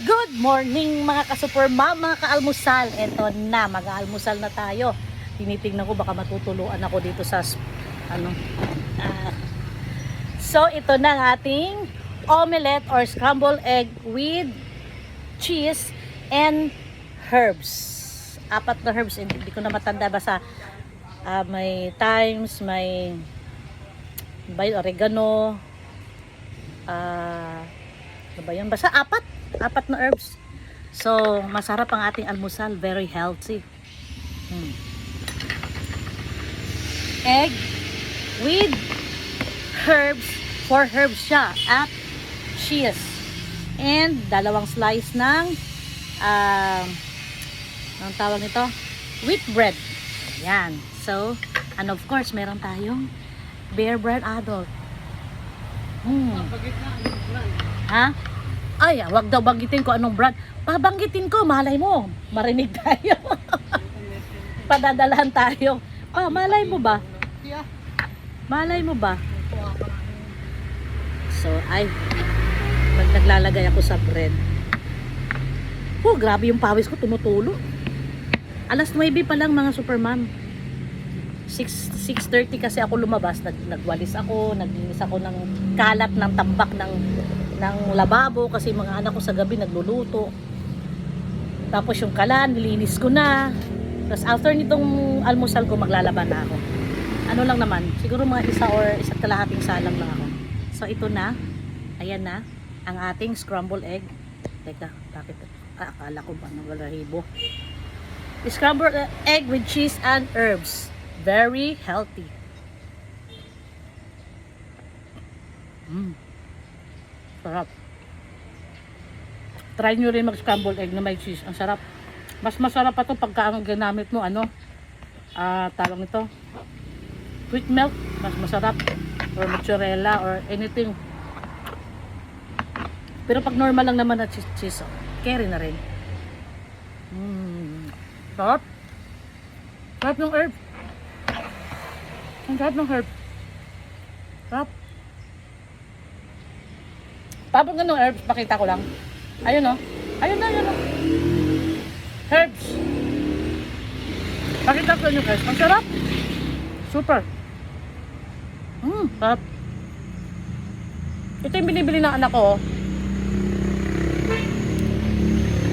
Good morning mga ka-super mom, mga ka-almusal. Eto na, mag-aalmusal na tayo. Tinitingnan ko baka matutuluan ako dito sa So ito na ang ating omelette or scrambled egg with cheese and herbs. 4 na herbs, hindi ko na matanda, basta may thymes, may oregano, ano ba yan? Basta 4 na herbs. So, masarap ang ating almusal. Very healthy. Egg with herbs. 4 herbs siya. At cheese. And 2 slice ng anong tawag nito? Wheat bread. Yan. So, and of course, meron tayong Bear Brand Adult. Ha? Ay, wag daw banggitin ko anong brand. Pabanggitin ko, malay mo. Marinig tayo. Padadalahan tayo. Malay mo ba? Malay mo ba? So, naglalagay ako sa bread. Grabe yung pawis ko, tumutulo. Alas 9 pa lang mga supermom. 6:30 kasi ako lumabas, nagwalis ako, naglinis ako ng kalat ng tambak ng lababo kasi mga anak ko sa gabi nagluluto. Tapos yung kalan, nilinis ko na. Tapos after nitong almusal ko, maglalaba na ako. Ano lang naman, siguro mga 1 or 1 kalahating salang lang ako. So ito na, ayan na, ang ating scrambled egg. Teka, bakit? Akala ko ba nagalahibo? Scrambled egg with cheese and herbs. Very healthy. Sarap. Try nyo rin mag-scrambled egg na may cheese. Ang sarap. Mas masarap pa to pagka ang ginamit mo, tawag nito, wheat milk. Mas masarap. Or mozzarella or anything. Pero pag normal lang naman na cheese, carry na rin. Sarap. Sarap ng herb. Ang sarap ng herb. Sarap. Tapos ganun herbs, pakita ko lang. Ayun o. Ayun na. Herbs. Pakita ko yung herbs. Ang sarap. Super. Sarap. Ito yung binibili ng anak ko.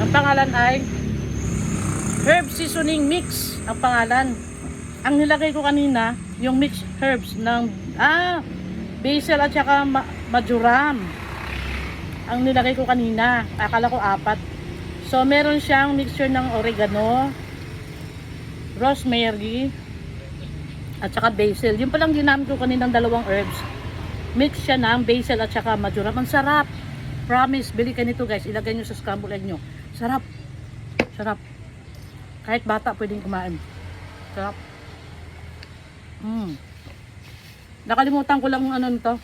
Ang pangalan ay Herb Seasoning Mix. Ang pangalan. Ang nilagay ko kanina, yung mixed herbs ng basil at saka majuram. Ang nilagay ko kanina, akala ko 4. So meron siyang mixture ng oregano, rosemary, at saka basil. Yung palang ginamit ko kanina ng 2 herbs. Mix siya ng basil at saka majuram. Ang sarap. Promise, bili ka nito guys. Ilagay nyo sa scrambled egg nyo. Sarap. Sarap. Kahit bata pwedeng kumain. Sarap. Nakalimutan ko lang ano nito.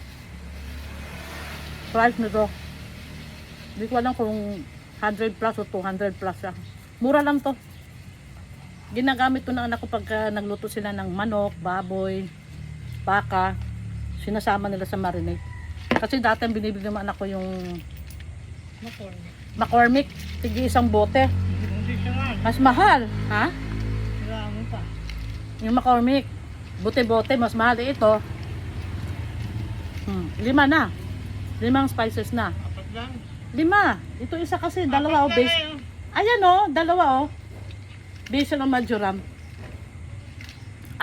Price nito. Hindi ko alam kung 100 plus o 200 plus siya. Mura lang to. Ginagamit to ng anak ko pagka nagluto sila ng manok, baboy, baka. Sinasama nila sa marinade. Kasi dati binibili ng anak ko yung McCormick. Tigi 1 bote. Mas mahal. Ha? Yung McCormick. Bote-bote, mas mahal. Ito 5 na. 5 spices na. 5. Ito isa kasi, 2 base. Ayan 2 basil o majuram.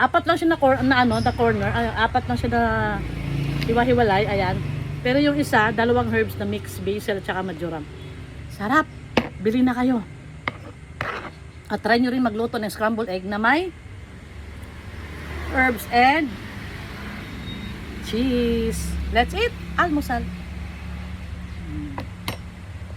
4 lang siya na corner. 4 lang siya na hiwa-hiwalay. Ayan. Pero yung isa, 2 herbs na mix, basil at saka majuram. Sarap. Bili na kayo. At try nyo rin magluto ng scrambled egg na may herbs and cheese. Let's eat almusal.